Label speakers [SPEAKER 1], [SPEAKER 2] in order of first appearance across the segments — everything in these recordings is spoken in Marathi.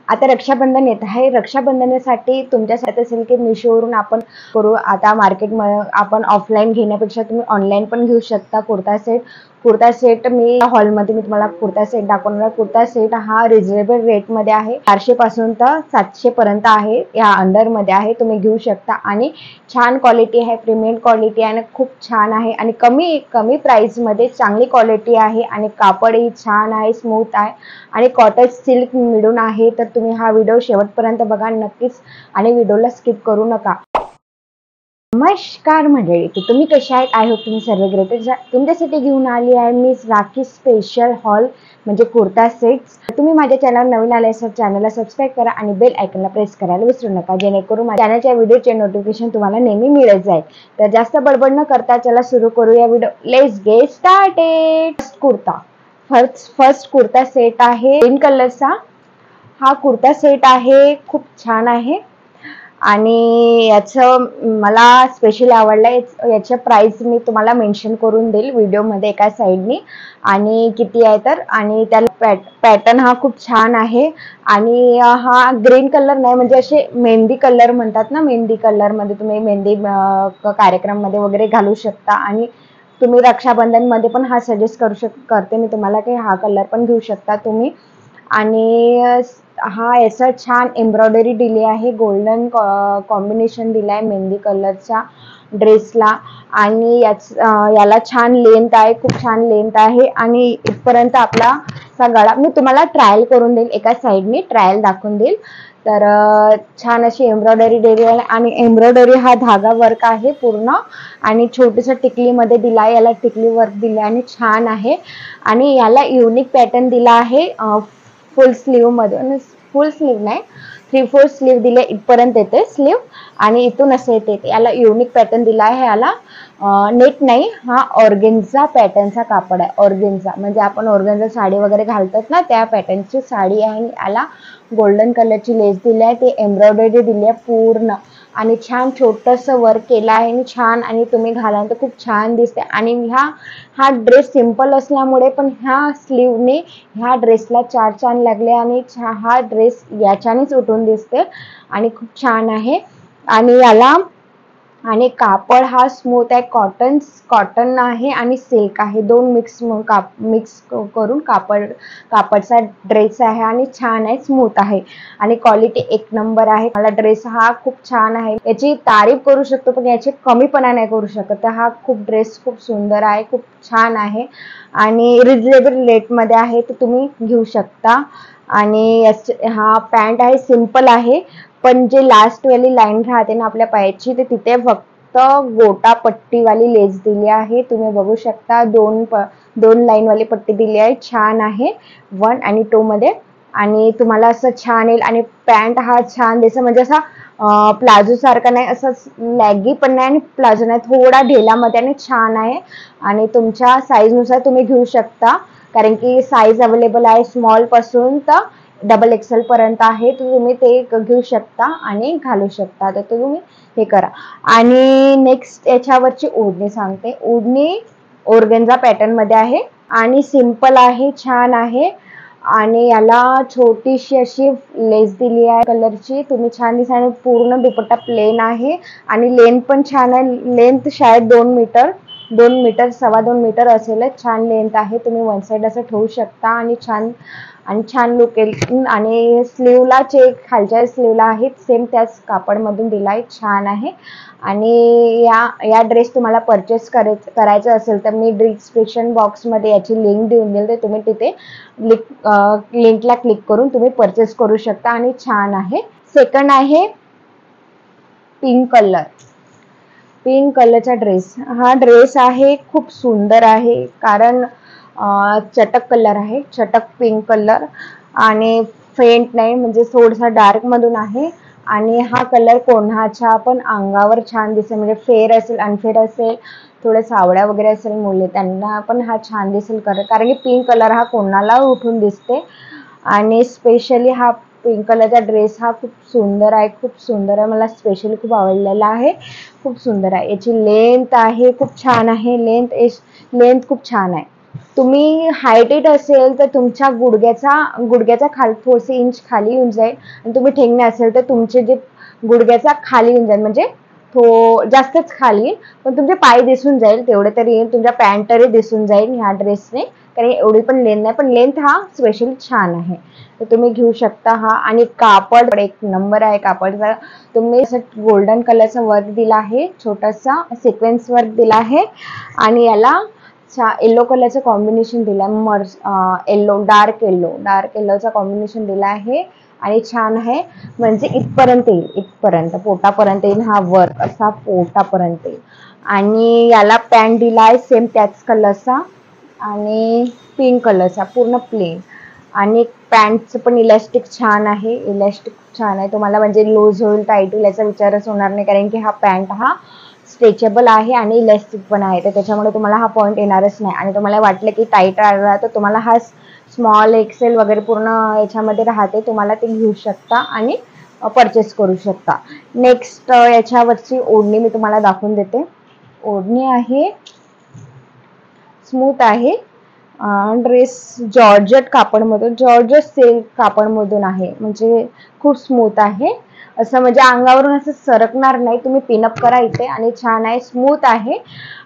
[SPEAKER 1] आता रक्षाबंधन येत आहे. रक्षाबंधनासाठी तुमच्यासाठी असेल की मिशोवरून आपण करू. आता मार्केटमध्ये आपण ऑफलाईन घेण्यापेक्षा तुम्ही ऑनलाईन पण घेऊ शकता. कुर्ता सेट मी हॉलमध्ये मी तुम्हाला कुर्ता सेट दाखवणार. कुर्ता सेट हा रिजनेबल रेटमध्ये आहे. 400 पासून तर 700 पर्यंत आहे. या अंडरमध्ये आहे, तुम्ही घेऊ शकता. आणि छान क्वालिटी आहे, प्रीमियम क्वालिटी आहे आणि खूप छान आहे आणि कमी प्राइसमध्ये चांगली क्वालिटी आहे आणि कापडही छान आहे, स्मूथ आहे आणि कॉटन सिल्क मिळून आहे. तर तुम्ही हा व्हिडिओ शेवटपर्यंत बघा नक्कीच आणि व्हिडिओला स्किप करू नका. नमस्कार मंडळी, तुम्ही कशा आहेत? आय होप तुम्ही सर्व ग्रेट. तुमच्यासाठी घेऊन आली आहे मी राखी स्पेशल हॉल म्हणजे कुर्ता सेट्स. तुम्ही माझ्या चॅनल नवीन आले असाल चॅनलला सबस्क्राईब करा आणि बेल आयकॉनला प्रेस करायला विसरू नका, जेणेकरून माझ्या चॅनलच्या व्हिडिओचे नोटिफिकेशन तुम्हाला नेहमी मिळत जाईल. तर जास्त बडबड न करता चला सुरू करूया video. Let's get started. First kurta set आहे ग्रीन कलरचा. हा कुर्ता सेट आहे, खूप छान आहे आणि याचं मला स्पेशली आवडलं. याच्या प्राइस मी तुम्हाला मेन्शन करून देईल व्हिडिओमध्ये एका साईडनी आणि किती आहे तर. आणि त्याला पॅटर्न हा खूप छान आहे आणि हा ग्रीन कलर नाही, म्हणजे असे मेहंदी कलर म्हणतात ना, मेहंदी कलरमध्ये तुम्ही मेहंदी कार्यक्रममध्ये वगैरे घालू शकता. आणि तुम्ही रक्षाबंधनमध्ये पण हा सजेस्ट करते मी तुम्हाला की हा कलर पण घेऊ शकता तुम्ही. आणि हा याचा छान एम्ब्रॉयडरी दिली आहे, गोल्डन कॉम्बिनेशन दिला आहे मेहंदी कलरच्या ड्रेसला. आणि याला छान लेंथ आहे, खूप छान लेंथ आहे आणि इथपर्यंत आपला गळा मी तुम्हाला ट्रायल करून देईल, एका साईडनी ट्रायल दाखवून देईल. तर छान अशी एम्ब्रॉयडरी दिली आहे आणि एम्ब्रॉयडरी हा धागा वर्क आहे पूर्ण आणि छोटंसं टिकलीमध्ये दिला आहे, याला टिकली वर्क दिलं आणि छान आहे. आणि याला युनिक पॅटर्न दिला आहे फुल स्लीव मध्ये, फुल स्लीव नाही 3/4 स्लीव दिले, इथपर्यंत येते स्लीव आणि इथून असं येते. याला युनिक पॅटर्न दिला आहे. याला नेट नाही, हा ऑर्गेन्झा पॅटर्नचा कापड आहे. ऑर्गेन्झा म्हणजे आपण ऑर्गेन्झा साडी वगैरे घालतात ना, त्या पॅटर्नची साडी आहे. आणि याला गोल्डन कलरची लेस दिली आहे, ते एम्ब्रॉयडरी दिली आहे पूर्ण आणि छान छोटंसं वर्क केलं आहे आणि छान. आणि तुम्ही घालाल तर खूप छान दिसते. आणि हा ड्रेस सिंपल असल्यामुळे पण ह्या स्लीवने ह्या ड्रेसला 4 चांद लागले आणि हा ड्रेस याच्यानेच उठून दिसते आणि खूप छान आहे. आणि याला आणि कापड हा स्मूथ आहे, कॉटन आहे आणि सिल्क आहे, दोन मिक्स करून कापडचा ड्रेस आहे आणि छान आहे, स्मूथ आहे आणि क्वालिटी एक नंबर आहे. मला ड्रेस हा खूप छान आहे, याची तारीफ करू शकतो पण याची कमीपणा नाही करू शकत. हा ड्रेस खूप सुंदर आहे, खूप छान आहे आणि रिजनेबल रेटमध्ये आहे, तर तुम्ही घेऊ शकता. आणि हा पॅन्ट आहे, सिंपल आहे पण जे लास्ट वाली लाईन राहते ना आपल्या पायाची, ते तिथे फक्त गोटा पट्टीवाली लेस दिली आहे, तुम्ही बघू शकता. दोन लाईन वाली पट्टी दिली आहे, छान आहे 1 आणि 2 मध्ये. आणि तुम्हाला असं छान येईल. आणि पॅन्ट हा छान दिसत, म्हणजे असा प्लाझो सारखा नाही, असं लॅगी पण नाही आणि प्लाझो नाही, थोडा ढेलामध्ये आणि छान आहे. आणि तुमच्या साईजनुसार तुम्ही घेऊ शकता, कारण की साईज अवेलेबल आहे स्मॉल पासून तर XXL पर्यंत आहे, तर तुम्ही ते घेऊ शकता आणि घालू शकता. तर तुम्ही हे करा. आणि नेक्स्ट याच्यावरची ओढणी सांगते. ओढणी ऑर्गेन्झा पॅटर्न मध्ये आहे आणि सिंपल आहे, छान आहे आणि याला छोटीशी अशी लेस दिली आहे कलरची, तुम्ही छान दिसा. आणि पूर्ण दुपट्टा प्लेन आहे आणि लेंथ पण छान आहे. लेंथ शायद 2 मीटर 2.25 मीटर असेल, छान लेंथ आहे. तुम्ही वन साइड असं ठेवू शकता आणि छान लुक येईल. आणि स्लीवला खालच्या स्लीवला आहे सेम त्याच कापडमधून दिलाय, छान आहे. आणि या ड्रेस तुम्हाला परचेस करायचं असेल तर मी डिस्क्रिप्शन बॉक्समध्ये याची लिंक देऊन देईल, तर तुम्ही तिथे लिंकला क्लिक करून तुम्ही परचेस करू शकता आणि छान आहे. सेकंड आहे पिंक कलरचा ड्रेस. हा ड्रेस आहे, खूप सुंदर आहे, कारण चटक कलर आहे, चटक पिंक कलर आणि फेंट नाही, म्हणजे थोडासा डार्क मधून आहे. आणि हा कलर कोणाच्या पण अंगावर छान दिसेल, म्हणजे फेअर असेल अनफेअर असेल, थोडे सावळ्या वगैरे असेल मुले, त्यांना पण हा छान दिसेल, कारण की पिंक कलर हा कोणाला उठून दिसते. आणि स्पेशली हा पिंक कलरचा ड्रेस हा खूप सुंदर आहे, मला स्पेशली खूप आवडलेला आहे, खूप सुंदर आहे. याची लेंथ आहे, खूप छान आहे, लेंथ खूप छान आहे. तुम्ही हायटेड असेल तर तुमच्या गुडघ्याचा खाली थोडेसे इंच खाली येऊन जाईल, आणि तुम्ही ठेंगणे असेल तर तुमचे जे गुडघ्याचा खाली येऊन जाईल, म्हणजे जास्तच खाली येईल, पण तुमचे पाय दिसून जाईल तेवढे तरी येईल, तुमच्या पॅन्ट तरी दिसून जाईल ह्या ड्रेसने, कारण एवढी पण लेंथ नाही, पण लेंथ हा स्पेशली छान आहे, तर तुम्ही घेऊ शकता हा. आणि कापड एक नंबर आहे कापडचा. तुम्ही असं गोल्डन कलरचा वर्क दिला आहे, छोटासा सिक्वेन्स वर्क दिला आहे, आणि याला येलो कलरचं कॉम्बिनेशन दिला, डार्क येल्लोचा कॉम्बिनेशन दिला आहे, आणि छान आहे, म्हणजे इथपर्यंत येईल, इथपर्यंत पोटापर्यंत येईल हा वर्क, असा पोटापर्यंत येईल. आणि याला पॅन्ट दिला आहे सेम त्याच कलरचा आणि पिंक कलरचा, पूर्ण प्लेन. आणि पॅन्टचं पण इलास्टिक छान आहे, तुम्हाला म्हणजे लूज होईल टाईट होईल याचा विचारच होणार नाही, कारण की हा पॅन्ट हा स्ट्रेचेबल आहे आणि इलास्टिक पण आहे, तर त्याच्यामुळे तुम्हाला हा पॉईंट येणारच नाही. आणि तुम्हाला वाटलं की टाईट राहिला तर तुम्हाला हा स्मॉल एक्सेल वगैरे पूर्ण याच्यामध्ये राहते, तुम्हाला ते घेऊ शकता आणि परचेस करू शकता. नेक्स्ट याच्यावरची ओढणी मी तुम्हाला दाखवून देते. ओढणी आहे, स्मूथ आहे, ड्रेस जॉर्जेट सिल्क कापडमधून आहे, म्हणजे खूप स्मूथ आहे, असं म्हणजे अंगावरून असं सरकणार नाही, तुम्ही पिनअप करा इथे, आणि छान आहे, स्मूथ आहे.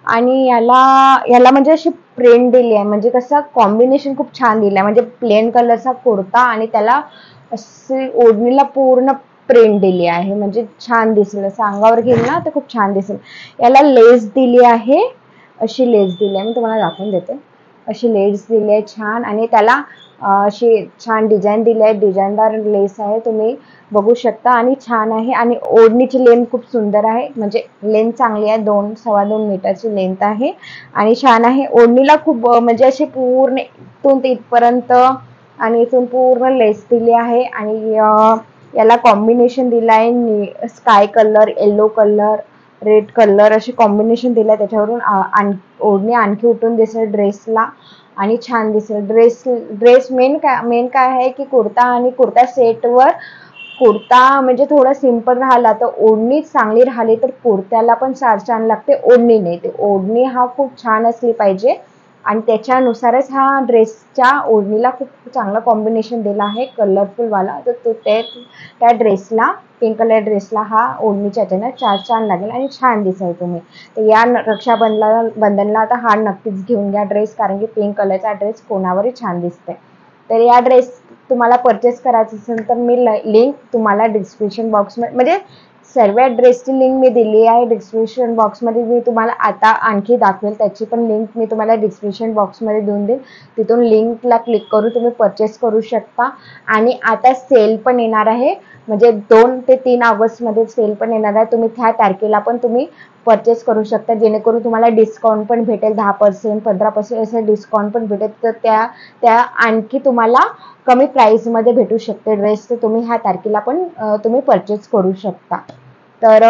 [SPEAKER 1] आणि याला म्हणजे अशी प्रिंट दिली आहे, म्हणजे कसं कॉम्बिनेशन खूप छान दिलं आहे, म्हणजे प्लेन कलरचा कुर्ता आणि त्याला अशी ओढणीला पूर्ण प्रिंट दिली आहे, म्हणजे छान दिसेल, असं अंगावर घेईल ना तर खूप छान दिसेल. याला लेस दिली आहे, अशी लेस दिली आहे, मी तुम्हाला दाखवून देते. अशी लेस दिली आहे छान, आणि त्याला अशी छान डिझाईन दिली आहे, डिझाईनदार लेस आहे, तुम्ही बघू शकता, आणि छान आहे. आणि ओढणीची लेंथ खूप सुंदर आहे, म्हणजे लेंथ चांगली आहे, 2-2.25 मीटरची लेंथ आहे, आणि छान आहे. ओढणीला खूप म्हणजे अशी पूर्ण इथून ते इथपर्यंत आणि इथून पूर्ण लेस दिली आहे. आणि याला कॉम्बिनेशन दिलं आहे, sky colour, yellow colour, red colour असे कॉम्बिनेशन दिलं आहे, त्याच्यावरून ओढणी आणखी उठून दिसेल ड्रेसला, आणि छान दिसेल ड्रेस. मेन काय आहे की कुर्ता सेटवर कुर्ता म्हणजे थोडा सिंपल राहिला तर ओढणी चांगली राहिली तर कुर्त्याला पण छान लागते, ओढणी नाही, ते ओढणी हा खूप छान असली पाहिजे, आणि त्याच्यानुसारच हा ड्रेसच्या ओढणीला खूप चांगला कॉम्बिनेशन दिला आहे, कलरफुल वाला, तर त्या ड्रेसला, पिंक कलर ड्रेसला हा ओढणीच्या ह्याच्यानं छान लागेल आणि छान दिसेल तुम्ही. तर या रक्षाबंधनला आता हा नक्कीच घेऊन घ्या ड्रेस, कारण की पिंक कलरचा ड्रेस कोणावरही छान दिसते. तर या ड्रेस तुम्हाला परचेस करायचं असेल तर मी लिंक तुम्हाला डिस्क्रिप्शन बॉक्समध्ये, म्हणजे सर्व ड्रेसची लिंक मी दिली आहे डिस्क्रिप्शन बॉक्समध्ये, मी तुम्हाला आता आणखी दाखवेल, त्याची पण लिंक मी तुम्हाला डिस्क्रिप्शन बॉक्समध्ये देऊन देईल, तिथून लिंकला क्लिक करून तुम्ही परचेस करू शकता. आणि आता सेल पण येणार आहे, म्हणजे 2 ते 3 ऑगस्टमध्ये सेल पण येणार आहे, तुम्ही त्या तारखेला पण तुम्ही परचेस करू शकता, जेणेकरून तुम्हाला डिस्काउंट पण भेटेल, 10% 15% असं डिस्काउंट पण भेटेल, तर त्या आणखी तुम्हाला कमी प्राईसमध्ये भेटू शकते ड्रेस, तर तुम्ही ह्या तारखेला पण तुम्ही परचेस करू शकता. तर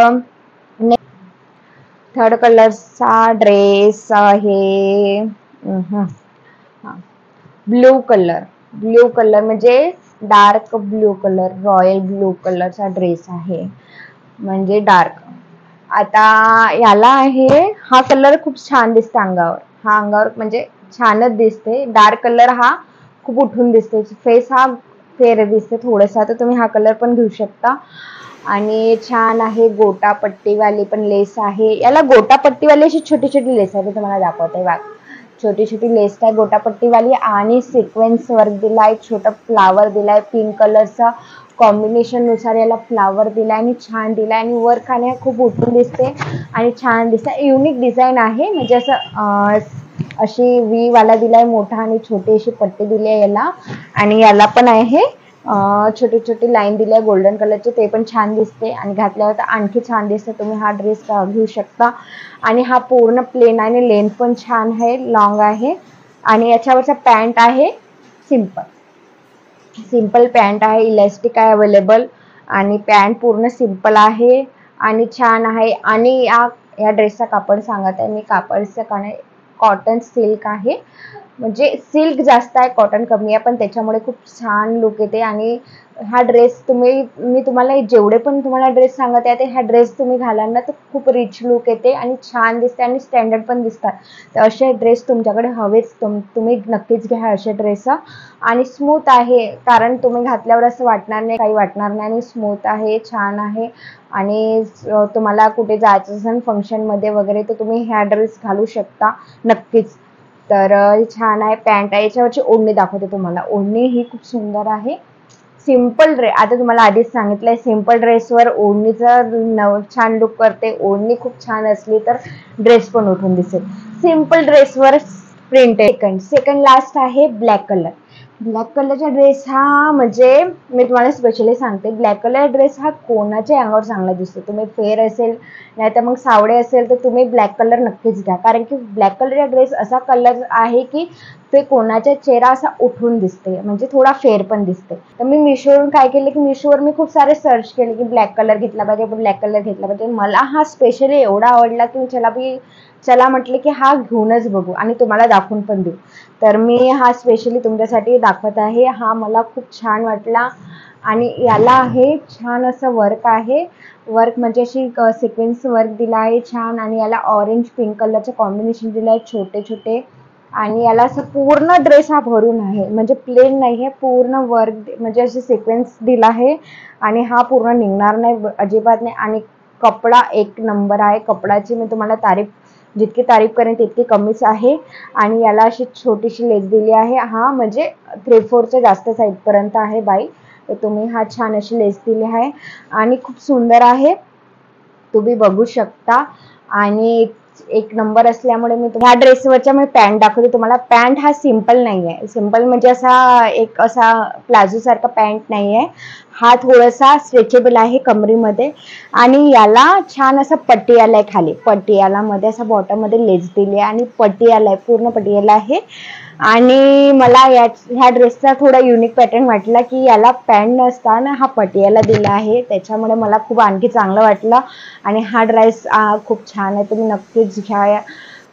[SPEAKER 1] थर्ड कलरचा ड्रेस आहे ब्ल्यू कलर म्हणजे dark blue colour, royal blue कलरचा ड्रेस आहे, म्हणजे डार्क. आता याला आहे, हा कलर खूप छान दिसते अंगावर म्हणजे छानच दिसते. डार्क कलर हा खूप उठून दिसते, फेस हा फेर दिसते थोडासा, तर तुम्ही हा कलर पण घेऊ शकता. आणि छान आहे, गोटापट्टीवाली पण लेस आहे, याला गोटापट्टीवाली अशी छोटी छोटी लेस आहे, तुम्हाला दाखवते बघ, छोटी छोटी लेस आहे गोटापट्टीवाली, आणि सिक्वेन्स वर्क दिलाय, छोटा फ्लावर दिलाय, पिंक कलरचा कॉम्बिनेशन नुसार याला फ्लावर दिलाय, आणि छान दिलाय, आणि वर्क आणि खूप उठून दिसते आणि छान दिसते. युनिक डिझाईन आहे, म्हणजे असं अशी व्ही वाला दिलाय मोठा, आणि छोटी अशी पट्टी दिली आहे याला, आणि याला पण आहे छोटी छोटी लाईन दिली आहे गोल्डन कलरची, ते पण छान दिसते, आणि घातल्यावर तर आणखी छान दिसते. तुम्ही हा ड्रेस घेऊ शकता. आणि हा पूर्ण प्लेन आहे, आणि लेंथ पण छान आहे, लॉंग आहे. आणि याच्यावरचा पॅन्ट आहे सिंपल पॅन्ट आहे, इलास्टिक आहे अवेलेबल, आणि पॅन्ट पूर्ण सिंपल आहे आणि छान आहे. आणि या ड्रेसचा कापड सांगत आहे मी, कापडचं कॉटन सिल्क आहे, म्हणजे सिल्क जास्त आहे, कॉटन कमी आहे, पण त्याच्यामुळे खूप छान लुक येते, आणि हा ड्रेस मी तुम्हाला जेवढे पण तुम्हाला ड्रेस सांगत आहे हा ड्रेस तुम्ही घालाल ना तर खूप रिच लुक येते आणि छान दिसते आणि स्टँडर्ड पण दिसतात. तर असे ड्रेस तुमच्याकडे हवेच, तुम्ही नक्कीच घ्या असे ड्रेस. आणि स्मूथ आहे, कारण तुम्ही घातल्यावर असं वाटणार नाही, काही वाटणार नाही, आणि स्मूथ आहे, छान आहे. आणि तुम्हाला कुठे जायचं असेल फंक्शनमध्ये वगैरे तर तुम्ही ह्या ड्रेस घालू शकता नक्कीच. तर छान आहे. पॅन्ट आहे, याच्यावरची ओढणी दाखवते तुम्हाला. ओढणी ही खूप सुंदर आहे. सिंपल ड्रेस, आता तुम्हाला आधीच सांगितलंय, सिंपल ड्रेसवर ओढणीचं छान लुक करते. ओढणी खूप छान असली तर ड्रेस पण उठून दिसेल. सिंपल ड्रेसवर प्रिंट आहे. सेकंड लास्ट आहे ब्लॅक कलर. ब्लॅक कलरचा ड्रेस हा म्हणजे मी तुम्हाला स्पेशली सांगते, ब्लॅक कलर ड्रेस हा कोणाच्या अंगावर चांगला दिसतो. तुम्ही फेअर असेल नाही तर मग सावळे असेल तर तुम्ही ब्लॅक कलर नक्कीच घ्या, कारण की ब्लॅक कलरचा ड्रेस असा कलर आहे की ते कोणाचा चेहरा असा उठून दिसते, म्हणजे थोडा फेअर पण दिसते. तर मी मिशोवरून काय केलं की मिशोवर मी खूप सारे सर्च केले की ब्लॅक कलर घेतला पाहिजे, ब्लॅक कलर घेतला पाहिजे. मला हा स्पेशली एवढा आवडला की चला म्हटले की हा घेऊनच बघू आणि तुम्हाला दाखवून पण देऊ. तर मी हा स्पेशली तुमच्यासाठी दाखवत आहे. हा मला खूप छान वाटला आणि याला आहे छान असं वर्क आहे. वर्क म्हणजे अशी सिक्वेन्स वर्क दिला आहे छान, आणि याला ऑरेंज पिंक कलरचं कॉम्बिनेशन दिलं आहे, छोटे छोटे. आणि याला असं पूर्ण ड्रेस हा भरून आहे, म्हणजे प्लेन नाही आहे, पूर्ण वर्क म्हणजे असे सिक्वेन्स दिला आहे. आणि हा पूर्ण निघणार नाही अजिबात नाही. आणि कपडा एक नंबर आहे. कपड्याची मी तुम्हाला जितकी तारीफ करेन तितकी कमीच आहे. आणि याला अशी छोटीशी लेस दिली आहे. हा म्हणजे 3/4च्या जास्त साईजपर्यंत आहे बाई. तर तुम्ही हा छान अशी लेस दिली आहे आणि खूप सुंदर आहे, तुम्ही बघू शकता. आणि एक नंबर असल्यामुळे मी ह्या ड्रेसवरच्या मी पॅन्ट दाखवते तुम्हाला. पॅन्ट हा सिंपल नाही आहे, सिंपल म्हणजे असा प्लाझो सारखा पॅन्ट नाही आहे. हा थोडासा स्ट्रेचेबल आहे कमरीमध्ये. आणि याला छान असा पट्टी आलाय खाली, पट्टी मध्ये असा बॉटम मध्ये लेस दिली आहे आणि पट्टी आलाय, पूर्ण पट्टी आला आहे. आणि मला ह्या ड्रेसचा थोडा युनिक पॅटर्न वाटला की याला पॅन्ट नसताना हा पटियाला दिला आहे, त्याच्यामुळे मला खूप आणखी चांगलं वाटलं. आणि हा ड्रेस खूप छान आहे, तुम्ही नक्कीच घ्या,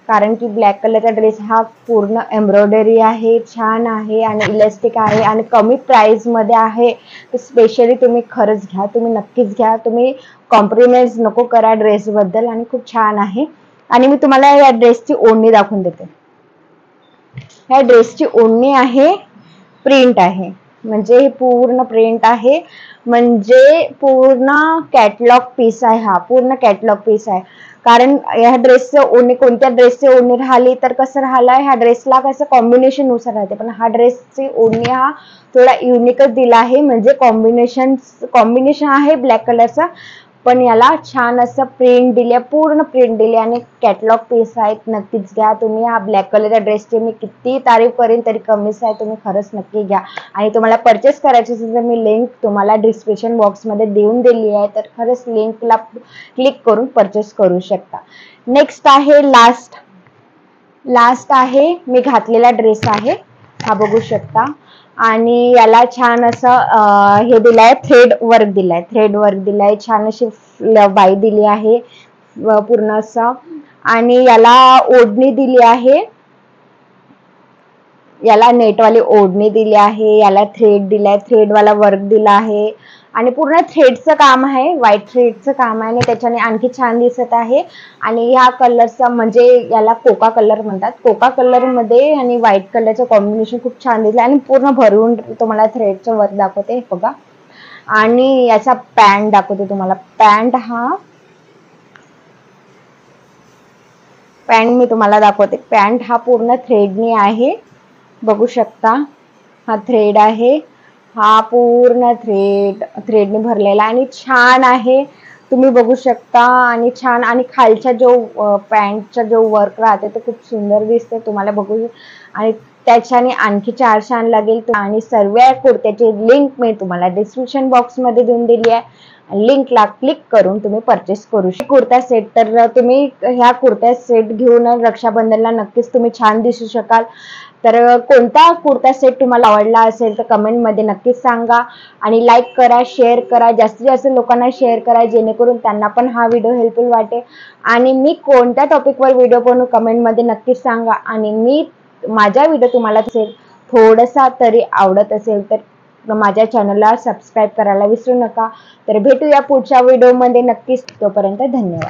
[SPEAKER 1] कारण की ब्लॅक कलरचा ड्रेस हा पूर्ण एम्ब्रॉयडरी आहे, छान आहे आणि इलास्टिक आहे आणि कमी प्राइसमध्ये आहे. तर स्पेशली तुम्ही खरंच घ्या, तुम्ही नक्कीच घ्या, तुम्ही कॉम्प्रोमाइज नको करा ड्रेसबद्दल. आणि खूप छान आहे. आणि मी तुम्हाला या ड्रेसची ओढणी दाखवून देते. ह्या ड्रेसची ओढणी आहे, प्रिंट आहे, म्हणजे पूर्ण प्रिंट आहे, म्हणजे पूर्ण कॅटलॉग पीस आहे. हा पूर्ण कॅटलॉग पीस आहे. कारण ह्या ड्रेसचं ओढणी, कोणत्या ड्रेसची ओढणी राहिली तर कसं राहिलाय, ह्या ड्रेसला कसं कॉम्बिनेशन नुसार राहते, पण हा ड्रेसची ओढणी हा थोडा युनिकच दिला आहे. म्हणजे कॉम्बिनेशन आहे ब्लॅक कलरचा, पण याला छान असं प्रिंट दिली, पूर्ण प्रिंट दिली आणि कॅटलॉग पीस आहेत. नक्कीच घ्या तुम्ही. हा ब्लॅक कलरच्या ड्रेसची मी किती तारीफ करेन तरी कमीच आहे, तुम्ही खरंच नक्की घ्या. आणि तुम्हाला परचेस करायची असेल तर मी लिंक तुम्हाला डिस्क्रिप्शन बॉक्समध्ये देऊन दिली आहे, तर खरंच लिंकला क्लिक करून परचेस करू शकता. नेक्स्ट आहे लास्ट आहे मी घातलेला ड्रेस आहे, हा बघू शकता. आणि याला छान असं हे दिलंय, थ्रेड वर्क दिलाय, छान अशी बाई दिली आहे पूर्ण असं. आणि याला ओढणी दिली आहे, याला नेटवाली ओढणी दिली आहे, याला थ्रेड दिलाय, थ्रेडवाला वर्क दिला आहे आणि पूर्ण थ्रेडचं काम आहे, व्हाईट थ्रेडचं काम आहे आणि त्याच्याने आणखी छान दिसत आहे. आणि ह्या कलरचा म्हणजे याला कोका कलर म्हणतात, कोका कलर मध्ये आणि व्हाईट कलरचं कॉम्बिनेशन खूप छान दिसलं आणि पूर्ण भरून तुम्हाला थ्रेडचं वर्क दाखवते बघा. आणि याचा पॅन्ट दाखवते तुम्हाला. पॅन्ट मी तुम्हाला दाखवते. पॅन्ट हा पूर्ण थ्रेडनी आहे, बघू शकता. हा थ्रेड आहे, हा पूर्ण थ्रेडने भरलेला आणि छान आहे, तुम्ही बघू शकता. आणि छान, आणि खालचा जो पॅन्टचा जो वर्क राहते तो खूप सुंदर दिसते तुम्हाला बघू. आणि त्याच्याने आणखी छान लागेल. आणि सर्व कुर्त्याची लिंक मी तुम्हाला डिस्क्रिप्शन बॉक्समध्ये देऊन दिली आहे, लिंकला क्लिक करून तुम्ही परचेस करू शकता. कुर्ता सेट, तर तुम्ही ह्या कुर्ता सेट घेऊन रक्षाबंधनला नक्कीच तुम्ही छान दिसू शकाल. तर कोणता कुर्ता सेट तुम्हाला आवडला असेल तर कमेंटमध्ये नक्कीच सांगा. आणि लाईक करा, शेअर करा, जास्तीत जास्त लोकांना शेअर करा, जेणेकरून त्यांना पण हा व्हिडिओ हेल्पफुल वाटेल. आणि मी कोणत्या टॉपिकवर व्हिडिओ बनवू कमेंटमध्ये नक्कीच सांगा. आणि माझा व्हिडिओ तुम्हाला थोडासा तरी आवडत असेल तर माझ्या चॅनलला सबस्क्राईब करायला विसरू नका. तर भेटूया पुढच्या व्हिडिओमध्ये नक्कीच. तोपर्यंत धन्यवाद.